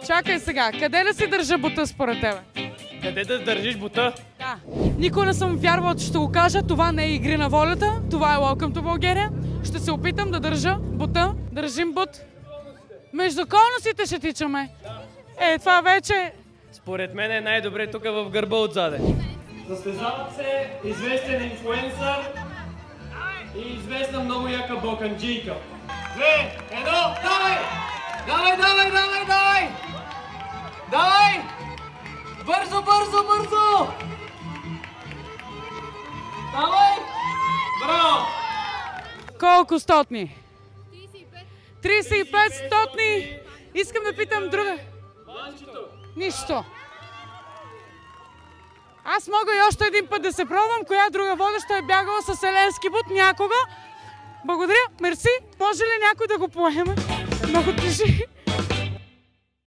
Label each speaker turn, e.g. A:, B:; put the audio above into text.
A: Чакай сега, къде да си държа бута според тебе?
B: Къде да държиш бута?
A: Да. Никога не съм вярвала, че ще го кажа. Това не е игри на волята. Това е Welcome to Bulgaria. Ще се опитам да държа бута. Държим бут. Между конусите ще тичаме. Това вече...
B: Според мен е най-добре тук в гърба отзаде. Състезават се известен инфлуенсър и известна много яка балканджийка. 2, 1, давай! Давай, давай, давай, давай! Давай! Бързо, бързо, бързо! Давай! Браво!
A: Колко стотни? 35 стотни! Искам да питам друга. Нищо. Аз мога и още един път да се пробвам, коя друга водеща е бягала с еленски бут някога. Благодаря, мерси. Може ли някой да го поеме? Много тежи.